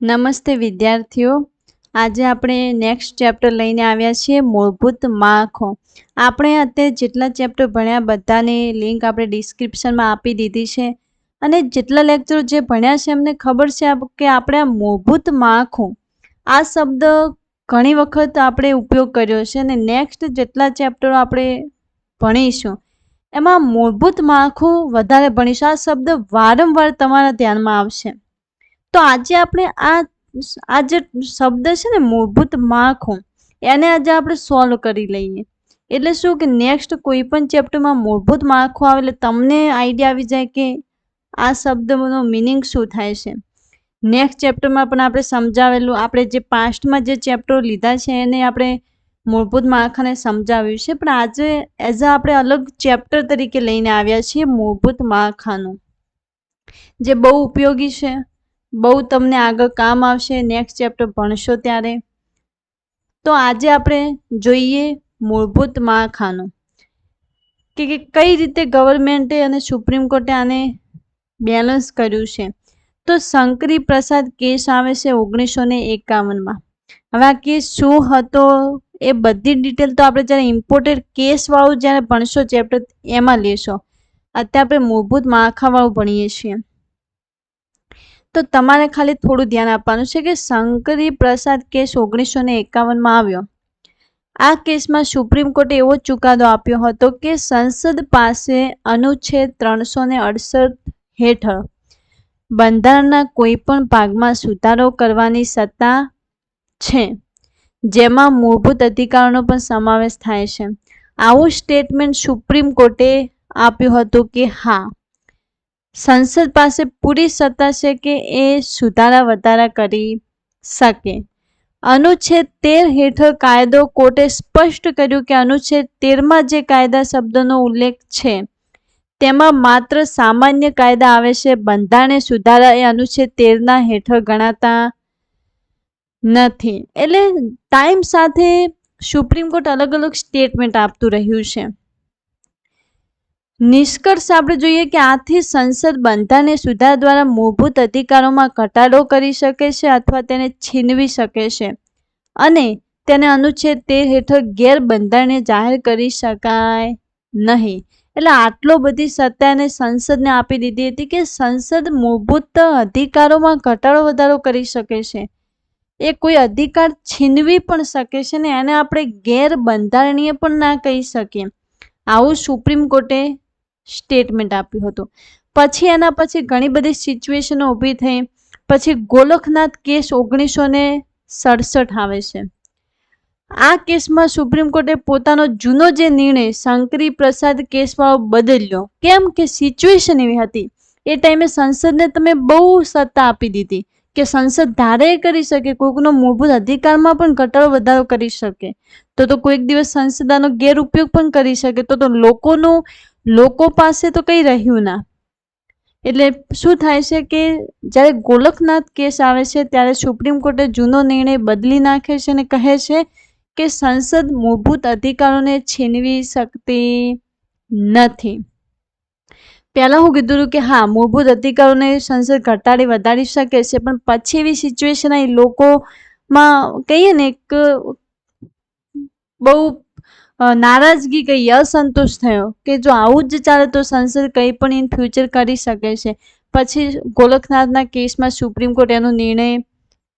નમસ્તે વિદ્યાર્થીઓ, આજે આપણે નેક્સ્ટ ચેપ્ટર લઈને આવ્યા છીએ મૂળભૂત માળખો. આપણે અત્યારે જેટલા ચેપ્ટર ભણ્યા બધાની લિંક આપણે ડિસ્ક્રિપ્શનમાં આપી દીધી છે અને જેટલા લેક્ચરો જે ભણ્યા છે એમને ખબર છે કે આપણે આ મૂળભૂત માળખું આ શબ્દ ઘણી વખત આપણે ઉપયોગ કર્યો છે અને નેક્સ્ટ જેટલા ચેપ્ટરો આપણે ભણીશું એમાં મૂળભૂત માળખું વધારે ભણીશું. આ શબ્દ વારંવાર તમારા ધ્યાનમાં આવશે. તો આજે આપણે આ જે શબ્દ છે ને મૂળભૂત માળખું એને આજે આપણે સોલ્વ કરી લઈએ. એટલે શું કે નેક્સ્ટ કોઈ પણ ચેપ્ટરમાં મૂળભૂત માળખું આવે એટલે તમને આઈડિયા આવી જાય કે આ શબ્દનો મિનિંગ શું થાય છે. નેક્સ્ટ ચેપ્ટરમાં પણ આપણે સમજાવેલું, આપણે જે પાસ્ટમાં જે ચેપ્ટરો લીધા છે એને આપણે મૂળભૂત માળખાને સમજાવ્યું છે, પણ આજે એઝ આપણે અલગ ચેપ્ટર તરીકે લઈને આવ્યા છીએ મૂળભૂત માળખાનું, જે બહુ ઉપયોગી છે, બહુ તમને આગળ કામ આવશે નેક્સ્ટ ચેપ્ટર ભણશો ત્યારે. તો આજે આપણે જોઈએ મૂળભૂત માળખાનું કે કઈ રીતે ગવર્મેન્ટે અને સુપ્રીમ કોર્ટે આને બેલેન્સ કર્યું છે. તો શંકરી પ્રસાદ કેસ આવે છે 1951માં. હવે આ કેસ શું હતો એ બધી ડિટેલ તો આપણે જ્યારે ઇમ્પોર્ટેડ કેસવાળું જ્યારે ભણશો ચેપ્ટર એમાં લેશો. અત્યારે આપણે મૂળભૂત માળખાવાળું ભણીએ છીએ. તો તમારે ખાલી થોડું ધ્યાન આપવાનું છે કે શંકરી પ્રસાદ કેસ 1951માં આવ્યો. આ કેસમાં સુપ્રીમ કોર્ટે એવો ચુકાદો આપ્યો હતો કે સંસદ પાસે અનુચ્છેદ 368 હેઠળ બંધારણના કોઈ પણ ભાગમાં સુધારો કરવાની સત્તા છે, જેમાં મૂળભૂત અધિકારોનો પણ સમાવેશ થાય છે. આવું સ્ટેટમેન્ટ સુપ્રીમ કોર્ટે આપ્યું હતું કે હા, સંસદ પાસે પૂરી સત્તા છે કે એ સુધારા વધારા કરી શકે. અનુચ્છેદ 13 હેઠળ કાયદો કોર્ટે સ્પષ્ટ કર્યું કે અનુચ્છેદ 13માં જે કાયદા શબ્દનો ઉલ્લેખ છે તેમાં માત્ર સામાન્ય કાયદા આવે છે. બંધારણીય સુધારા એ અનુચ્છેદ 13ના હેઠળ ગણાતા નથી. એટલે ટાઈમ સાથે સુપ્રીમ કોર્ટ અલગ અલગ સ્ટેટમેન્ટ આપતું રહ્યું છે. નિષ્કર્ષ આપણે જોઈએ કે આથી સંસદ બંધારણીય સુધારા દ્વારા મૂળભૂત અધિકારોમાં ઘટાડો કરી શકે છે અથવા તેને છીનવી શકે છે અને તેને અનુચ્છેદ 13 હેઠળ ગેરબંધારણીય જાહેર કરી શકાય નહીં. એટલે આટલો બધી સત્તા એને સંસદને આપી દીધી હતી કે સંસદ મૂળભૂત અધિકારોમાં ઘટાડો વધારો કરી શકે છે. એ કોઈ અધિકાર છીનવી પણ શકે છે ને એને આપણે ગેરબંધારણીય પણ ના કહી શકીએ. આવું સુપ્રીમ કોર્ટે સ્ટેટમેન્ટ આપ્યું હતું. પછી એના પછી ઘણી બધી સિચ્યુએશનો ઊભી થઈ. પછી ગોલકનાથ કેસ 1967 આવે છે. આ કેસમાં સુપ્રીમ કોર્ટે પોતાનો જૂનો જે નિર્ણય શંકરી પ્રસાદ કેસવાળો બદલ્યો. કેમ કે સિચ્યુએશન એવી હતી એ ટાઈમે સંસદને તમે બહુ સત્તા આપી દીધી કે સંસદ ધારે કરી શકે, કોઈકનો મૂળભૂત અધિકારમાં પણ ઘટાડો વધારો કરી શકે. તો કોઈક દિવસ સંસદ આનો ગેરઉપયોગ પણ કરી શકે. તો લોકો પાસે તો કંઈ રહ્યું ના. એટલે શું થાય છે કે જ્યારે ગોલકનાથ કેસ આવે છે ત્યારે સુપ્રીમ કોર્ટે જૂનો નિર્ણય બદલી નાખે છે અને કહે છે કે સંસદ મૂળભૂત અધિકારોને છીનવી શકતી નથી. પહેલા હું કીધું કે હા, મૂળભૂત અધિકારોને સંસદ ઘટાડી વધારી શકે છે, પણ પછી એવી સિચ્યુએશન આવી લોકોમાં કહીએ ને એક બહુ નારાજગી કહીએ, અસંતોષ થયો કે જો આવું જ ચાલે તો સંસદ કંઈ પણ ઇન ફ્યુચર કરી શકે છે. પછી ગોલકનાથના કેસમાં સુપ્રીમ કોર્ટ એનો નિર્ણય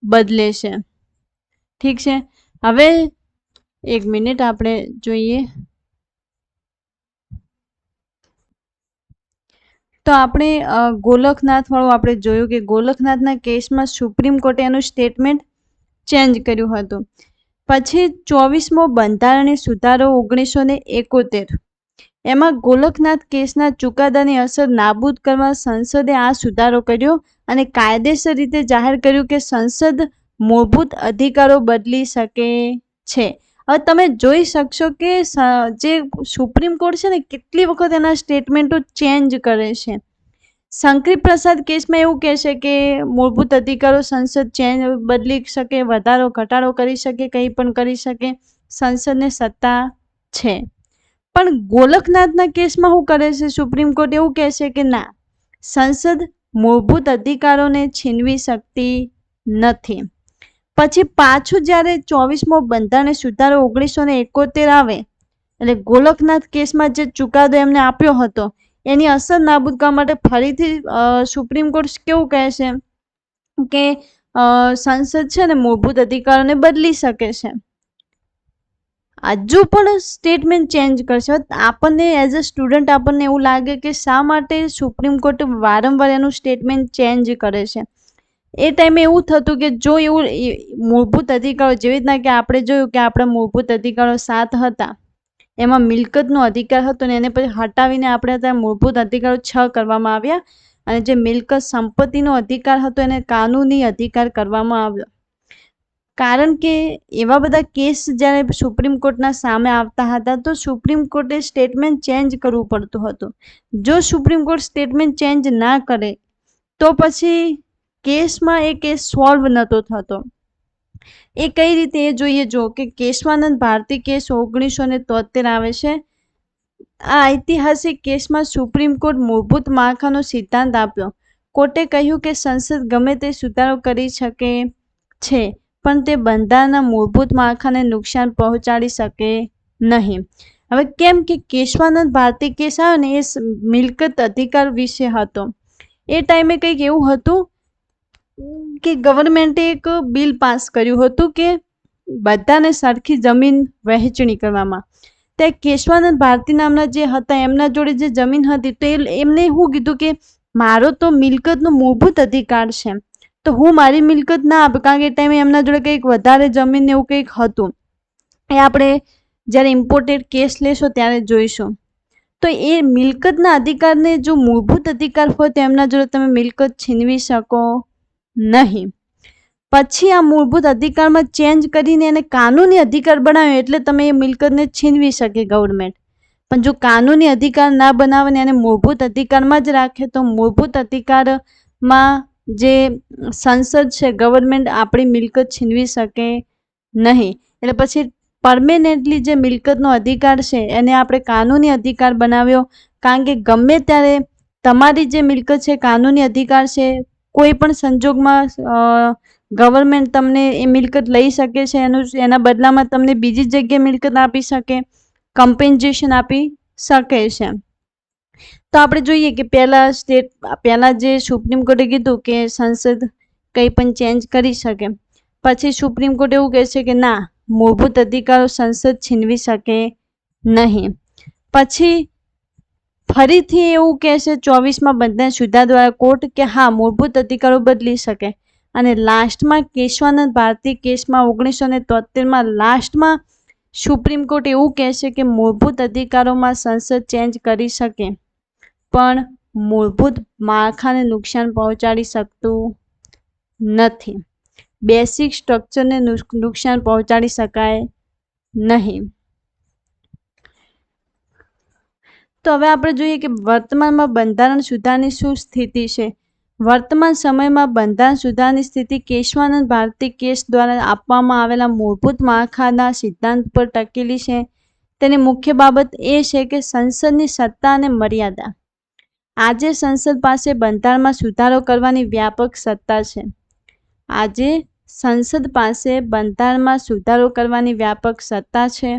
બદલે છે. ઠીક છે, હવે એક મિનિટ આપણે જોઈએ. તો આપણે ગોલકનાથ વાળું આપણે જોયું કે ગોલકનાથના કેસમાં સુપ્રીમ કોર્ટે એનું સ્ટેટમેન્ટ ચેન્જ કર્યું હતું. પછી 24મો બંધારણીય સુધારો 1971, એમાં ગોલકનાથ કેસના ચુકાદાની અસર નાબૂદ કરવા સંસદે આ સુધારો કર્યો અને કાયદેસર રીતે જાહેર કર્યું કે સંસદ મૂળભૂત અધિકારો બદલી શકે છે. હવે તમે જોઈ શકશો કે જે સુપ્રીમ કોર્ટ છે ને કેટલી વખત એના સ્ટેટમેન્ટો ચેન્જ કરે છે. શંકરી પ્રસાદ કેસમાં એવું કહે છે કે મૂળભૂત અધિકારો સંસદ બદલી શકે, વધારો ઘટાડો કરી શકે, કંઈ પણ કરી શકે, સંસદને સત્તા છે. પણ ગોલકનાથના કેસમાં શું કરે છે સુપ્રીમ કોર્ટ? એવું કહે છે કે ના, સંસદ મૂળભૂત અધિકારોને છીનવી શકતી નથી. પછી પાછું જ્યારે 24મો બંધારણ સુધારો 1971 આવે એટલે ગોલકનાથ કેસમાં જે ચુકાદો એમને આપ્યો હતો એની અસર નાબૂદ કરવા માટે ફરીથી સુપ્રીમ કોર્ટ કેવું કહે છે કે સંસદ છે ને મૂળભૂત અધિકારોને બદલી શકે છે. હજુ પણ સ્ટેટમેન્ટ ચેન્જ કરશે. આપણને એઝ અ સ્ટુડન્ટ આપણને એવું લાગે કે શા માટે સુપ્રીમ કોર્ટ વારંવાર એનું સ્ટેટમેન્ટ ચેન્જ કરે છે. એ ટાઈમે એવું થતું કે જો એવું મૂળભૂત અધિકારો જેવી રીતના કે આપણે જોયું કે આપણા મૂળભૂત અધિકારો 7 હતા, એમાં મિલકતનો અધિકાર હતો ને એને પછી હટાવીને આપણે ત્યાં મૂળભૂત અધિકારો 6 કરવામાં આવ્યા અને જે મિલકત સંપત્તિનો અધિકાર હતો એને કાનૂની અધિકાર કરવામાં આવ્યો. કારણ કે એવા બધા કેસ જ્યારે સુપ્રીમ કોર્ટના સામે આવતા હતા તો સુપ્રીમ કોર્ટે સ્ટેટમેન્ટ ચેન્જ કરવું પડતું હતું. જો સુપ્રીમ કોર્ટ સ્ટેટમેન્ટ ચેન્જ ના કરે તો પછી કેસમાં એ કેસ સોલ્વ નહોતો થતો. એ કઈ રીતે એ જોઈએ જો કે કેશવાનંદ ભારતી કેસ 1973 આવે છે. આ ઐતિહાસિક કેસમાં સુપ્રીમ કોર્ટ મૂળભૂત માળખાનો સિદ્ધાંત આપ્યો. કોર્ટે કહ્યું કે સંસદ ગમે તે સુધારો કરી શકે છે પણ તે બંધારણના મૂળભૂત માળખાને નુકસાન પહોંચાડી શકે નહીં. હવે કેમ કે કેશવાનંદ ભારતી કેસ આવ્યો ને એ મિલકત અધિકાર વિશે હતો. એ ટાઈમે કંઈક એવું હતું કે ગવર્મેન્ટે એક બિલ પાસ કર્યું હતું કે બધાને સરખી જમીન વહેંચણી કરવામાં. તે કેશવાનંદ ભારતી નામના જે હતા એમના જોડે જે જમીન હતી તો એમને શું કીધું કે મારો તો મિલકતનો મૂળભૂત અધિકાર છે તો હું મારી મિલકત ના આપું, કારણ કે એ ટાઈમે એમના જોડે કંઈક વધારે જમીન એવું કંઈક હતું. એ આપણે જ્યારે ઇમ્પોર્ટેડ કેસ લેશો ત્યારે જોઈશું. તો એ મિલકતના અધિકારને જો મૂળભૂત અધિકાર હોય તો એમના જોડે તમે મિલકત છીનવી શકો નહીં. પછી આ મૂળભૂત અધિકારમાં ચેન્જ કરીને એને કાનૂની અધિકાર બનાવ્યો એટલે તમે એ મિલકતને છીનવી શકે ગવર્મેન્ટ. પણ જો કાનૂની અધિકાર ના બનાવે ને એને મૂળભૂત અધિકારમાં જ રાખે તો મૂળભૂત અધિકારમાં જે સંસદ છે ગવર્મેન્ટ આપણી મિલકત છીનવી શકે નહીં. એટલે પછી પરમેનન્ટલી જે મિલકતનો અધિકાર છે એને આપણે કાનૂની અધિકાર બનાવ્યો. કારણ કે ગમે ત્યારે તમારી જે મિલકત છે કાનૂની અધિકાર છે, કોઈ પણ સંજોગમાં ગવર્મેન્ટ તમને એ મિલકત લઈ શકે છે, એના બદલામાં તમને બીજી જગ્યાએ મિલકત આપી શકે, કમ્પેન્સેશન આપી શકે છે. તો આપણે જોઈએ કે પહેલા જે સુપ્રીમ કોર્ટે કીધું કે સંસદ કંઈ પણ ચેન્જ કરી શકે, પછી સુપ્રીમ કોર્ટ એવું કહે છે કે ના, મૂળભૂત અધિકારો સંસદ છીનવી શકે નહીં. પછી ફરીથી એવું કહે છે 24મા બંધારણ સુધારા દ્વારા કોર્ટ કે હા, મૂળભૂત અધિકારો બદલી શકે. અને લાસ્ટમાં કેશવાનંદ ભારતી કેસમાં 1973માં લાસ્ટમાં સુપ્રીમ કોર્ટ એવું કહે છે કે મૂળભૂત અધિકારોમાં સંસદ ચેન્જ કરી શકે પણ મૂળભૂત માળખાને નુકસાન પહોંચાડી શકતું નથી. બેસિક સ્ટ્રક્ચરને નુકસાન પહોંચાડી શકાય નહીં. તો હવે આપણે જોઈએ કે વર્તમાનમાં બંધારણ સુધારની શું સ્થિતિ છે. વર્તમાન સમયમાં બંધારણ સુધારની સ્થિતિ કેશવાનંદ ભારતી કેસ દ્વારા આપવામાં આવેલા મૂળભૂત માળખાના સિદ્ધાંત પર ટકેલી છે. તેની મુખ્ય બાબત એ છે કે સંસદની સત્તા અને મર્યાદા. આજે સંસદ પાસે બંધારણમાં સુધારો કરવાની વ્યાપક સત્તા છે. આજે સંસદ પાસે બંધારણમાં સુધારો કરવાની વ્યાપક સત્તા છે,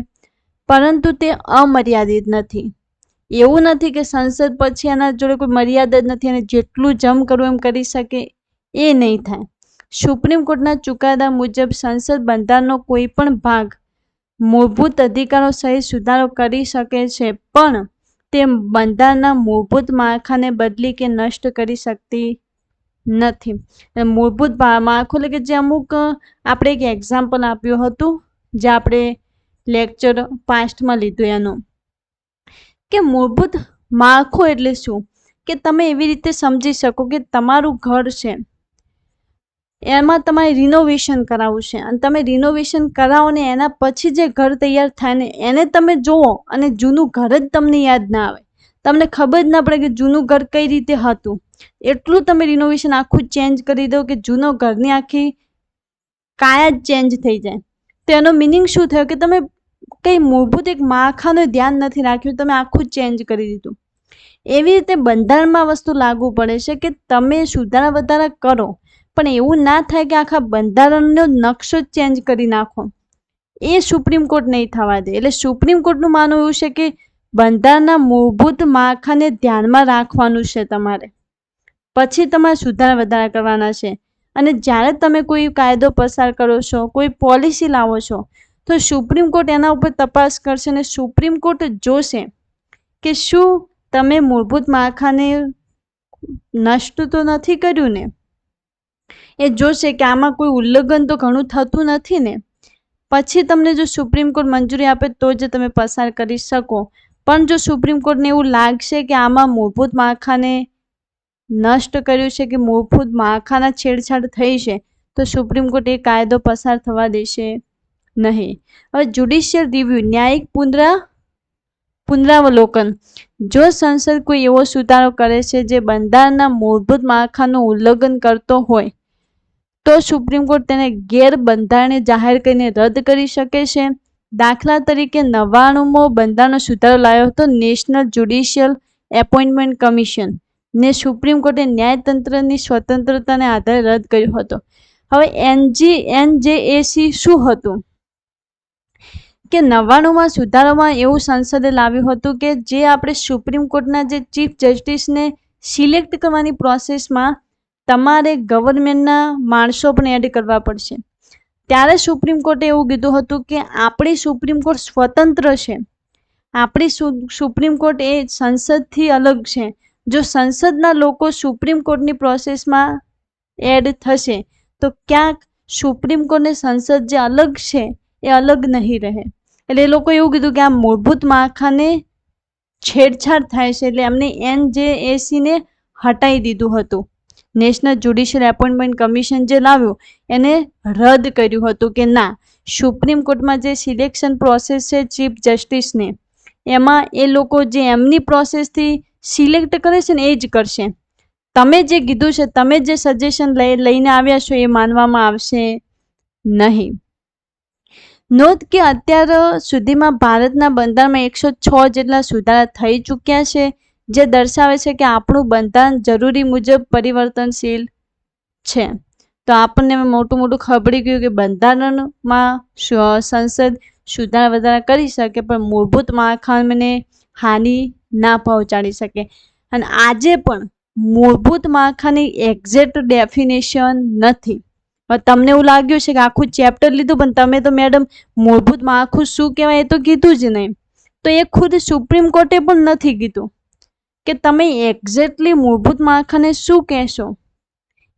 પરંતુ તે અમર્યાદિત નથી. એવું નથી કે સંસદ પછી એના જોડે કોઈ મર્યાદા જ નથી અને જેટલું જમ કરવું એમ કરી શકે, એ નહીં થાય. સુપ્રીમ કોર્ટના ચુકાદા મુજબ સંસદ બંધારણનો કોઈ પણ ભાગ મૂળભૂત અધિકારો સહિત સુધારો કરી શકે છે, પણ તે બંધારણના મૂળભૂત માળખાને બદલી કે નષ્ટ કરી શકતી નથી. મૂળભૂત માળખું એટલે કે જે અમુક આપણે એક એક્ઝામ્પલ આપ્યું હતું જે આપણે લેક્ચર પાસ્ટમાં લીધું એનું, કે મૂળભૂત માળખું એટલે શું કે તમે એવી રીતે સમજી શકો કે તમારું ઘર છે, એમાં તમારે રિનોવેશન કરાવવું છે અને તમે રિનોવેશન કરાવો ને એના પછી જે ઘર તૈયાર થાય ને એને તમે જુઓ અને જૂનું ઘર જ તમને યાદ ના આવે, તમને ખબર જ ના પડે કે જૂનું ઘર કઈ રીતે હતું. એટલું તમે રિનોવેશન આખું ચેન્જ કરી દો કે જૂનો ઘરની આખી કાયા જ ચેન્જ થઈ જાય. તો એનો મિનિંગ શું થયો કે તમે કંઈ મૂળભૂત એક માળખાનું ધ્યાન નથી રાખ્યું, તમે આખું ચેન્જ કરી દીધું. એવી રીતે બંધારણમાં વસ્તુ લાગુ પડે છે કે તમે સુધારા વધારા કરો પણ એવું ના થાય કે આખા બંધારણનો નકશો ચેન્જ કરી નાખો, એ સુપ્રીમ કોર્ટ નહીં થવા દે. એટલે સુપ્રીમ કોર્ટનું માનવું એવું છે કે બંધારણના મૂળભૂત માળખાને ધ્યાનમાં રાખવાનું છે તમારે, પછી તમારે સુધારા વધારા કરવાના છે. અને જ્યારે તમે કોઈ કાયદો પસાર કરો છો, કોઈ પોલિસી લાવો છો, તો સુપ્રીમ કોર્ટ એના ઉપર તપાસ કરશે અને સુપ્રીમ કોર્ટ જોશે કે શું તમે મૂળભૂત માળખાને નષ્ટ તો નથી કર્યું ને, એ જોશે કે આમાં કોઈ ઉલ્લંઘન તો ઘણું થતું નથી ને, પછી તમને જો સુપ્રીમ કોર્ટ મંજૂરી આપે તો જ તમે પસાર કરી શકો. પણ જો સુપ્રીમ કોર્ટને એવું લાગશે કે આમાં મૂળભૂત માળખાને નષ્ટ કર્યું છે કે મૂળભૂત માળખાના છેડછાડ થઈ છે, તો સુપ્રીમ કોર્ટ એ કાયદો પસાર થવા દેશે નહીં. હવે જ્યુડિશિયલ રિવ્યુ, ન્યાયિક પુનરાવલોકન. જો સંસદ કોઈ એવો સુધારો કરે છે જે બંધારણના મૂળભૂત માળખાનું ઉલ્લંઘન કરતો હોય તો સુપ્રીમ કોર્ટ તેને ગેરબંધારણીય જાહેર કરીને રદ કરી શકે છે. દાખલા તરીકે 99મો બંધારણનો સુધારો લાવ્યો હતો નેશનલ જ્યુડિશિયલ એપોઇન્ટમેન્ટ કમિશન ને સુપ્રીમ કોર્ટે ન્યાયતંત્રની સ્વતંત્રતાને આધારે રદ કર્યો હતો. હવે NJAC શું હતું કે 99માં સુધારામાં એવું સંસદે લાવ્યું હતું કે જે આપણે સુપ્રીમ કોર્ટના જે ચીફ જસ્ટિસને સિલેક્ટ કરવાની પ્રોસેસમાં તમારે ગવર્મેન્ટના માણસો પણ એડ કરવા પડશે. ત્યારે સુપ્રીમ કોર્ટે એવું કીધું હતું કે આપણી સુપ્રીમ કોર્ટ સ્વતંત્ર છે, આપણી સુપ્રીમ કોર્ટ એ સંસદથી અલગ છે. જો સંસદના લોકો સુપ્રીમ કોર્ટની પ્રોસેસમાં એડ થશે તો ક્યાંક સુપ્રીમ કોર્ટને સંસદ જે અલગ છે એ અલગ નહીં રહે. એટલે એ લોકો એવું કીધું કે આ મૂળભૂત માળખાને છેડછાડ થાય છે, એટલે એમને NJACને હટાવી દીધું હતું. નેશનલ જ્યુડિશિયલ એપોઇન્ટમેન્ટ કમિશન જે લાવ્યું એને રદ કર્યું હતું કે ના, સુપ્રીમ કોર્ટમાં જે સિલેક્શન પ્રોસેસ છે ચીફ જસ્ટિસને, એમાં એ લોકો જે એમની પ્રોસેસથી સિલેક્ટ કરે છે ને એ જ કરશે. તમે જે કીધું છે, તમે જે સજેશન લઈને આવ્યા છો એ માનવામાં આવશે નહીં. નોંધ કે અત્યાર સુધીમાં ભારતના બંધારણમાં 106 જેટલા સુધારા થઈ ચૂક્યા છે, જે દર્શાવે છે કે આપણું બંધારણ જરૂરી મુજબ પરિવર્તનશીલ છે. તો આપણને મોટું ખબર પડી ગયું કે બંધારણમાં સંસદ સુધારા વધારા કરી શકે પણ મૂળભૂત માળખાને હાનિ ના પહોંચાડી શકે. અને આજે પણ મૂળભૂત માળખાની એક્ઝેક્ટ ડેફિનેશન નથી. તમને એવું લાગ્યું છે કે આખું ચેપ્ટર લીધું પણ તમે તો મેડમ મૂળભૂત માળખું શું કહેવાય એ તો કીધું જ નહીં. તો એ ખુદ સુપ્રીમ કોર્ટે પણ નથી કીધું કે તમે એક્ઝેક્ટલી મૂળભૂત માળખાને શું કહેશો.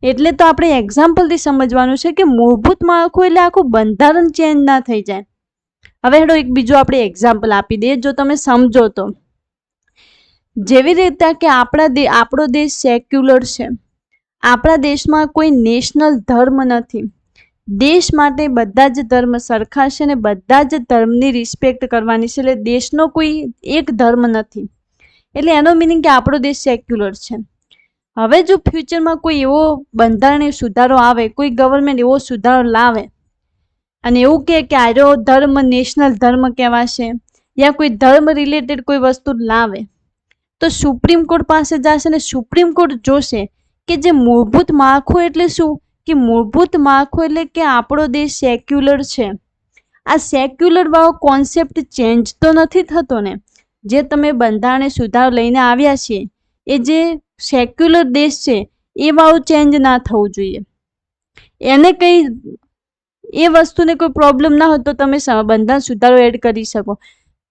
એટલે તો આપણે એક્ઝામ્પલથી સમજવાનું છે કે મૂળભૂત માળખું એટલે આખું બંધારણ ચેન્જ ના થઈ જાય. હવે હેડો એક બીજું આપણે એક્ઝામ્પલ આપી દઈએ જો તમે સમજો તો. જેવી રીતે કે આપણો દેશ સેક્યુલર છે, આપણા દેશમાં કોઈ નેશનલ ધર્મ નથી. દેશ માટે બધા જ ધર્મ સરખા છે અને બધા જ ધર્મની રિસ્પેક્ટ કરવાની છે. એટલે દેશનો કોઈ એક ધર્મ નથી. એટલે એનો મિનિંગ કે આપણો દેશ સેક્યુલર છે. હવે જો ફ્યુચરમાં કોઈ એવો બંધારણીય સુધારો આવે, કોઈ ગવર્મેન્ટ એવો સુધારો લાવે અને એવું કહે કે આરો ધર્મ નેશનલ ધર્મ કહેવાશે યા કોઈ ધર્મ રિલેટેડ કોઈ વસ્તુ લાવે, તો સુપ્રીમ કોર્ટ પાસે જશે અને સુપ્રીમ કોર્ટ જોશે કે જે મૂળભૂત માળખું એટલે શું, કે મૂળભૂત માળખું એટલે કે આપણો દેશ સેક્યુલર છે. આ સેક્યુલર વાળો કોન્સેપ્ટ ચેન્જ તો નથી થતો ને. જે તમે બંધારણીય સુધારો લઈને આવ્યા છીએ એ જે સેક્યુલર દેશ છે એ વાળું ચેન્જ ના થવું જોઈએ. એને કંઈ એ વસ્તુને કોઈ પ્રોબ્લેમ ના હોય તો તમે બંધારણ સુધારો એડ કરી શકો.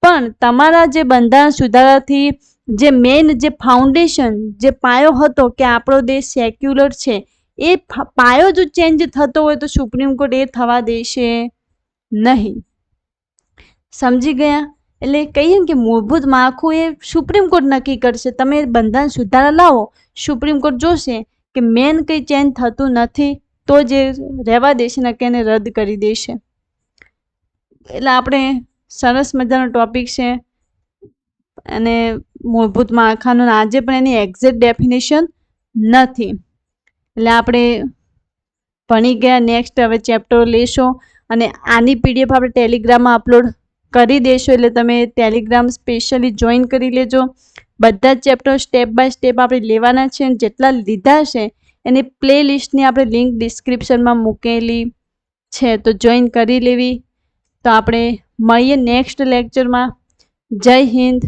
પણ તમારા જે બંધારણ સુધારાથી જે મેઇન જે ફાઉન્ડેશન જે પાયો હતો કે આપણો દેશ સેક્યુલર છે, એ પાયો જો ચેન્જ થતો હોય તો સુપ્રીમ કોર્ટ એ થવા દેશે નહીં. સમજી ગયા? એટલે કહીએ કે મૂળભૂત માળખું એ સુપ્રીમ કોર્ટ નક્કી કરશે. તમે બંધારણ સુધારા લાવો, સુપ્રીમ કોર્ટ જોશે કે મેન કંઈ ચેન્જ થતું નથી તો જે રહેવા દેશે ને કે એને રદ કરી દેશે. એટલે આપણે સરસ મજાનો ટોપિક છે અને મૂળભૂત માળખાનું આજે પણ એની એક્ઝેક્ટ ડેફિનેશન નથી. એટલે આપણે ભણી ગયા. નેક્સ્ટ હવે ચેપ્ટર લેશો અને આની PDF આપણે ટેલિગ્રામમાં અપલોડ કરી દેશો. એટલે તમે ટેલિગ્રામ સ્પેશિયલી જોઈન કરી લેજો. બધા જ ચેપ્ટર સ્ટેપ બાય સ્ટેપ આપણે લેવાના છે. જેટલા લીધા છે એની પ્લે લિસ્ટની આપણે લિંક ડિસ્ક્રિપ્શનમાં મૂકેલી છે, તો જોઈન કરી લેવી. તો આપણે મળીએ નેક્સ્ટ લેક્ચરમાં. જય હિન્દ.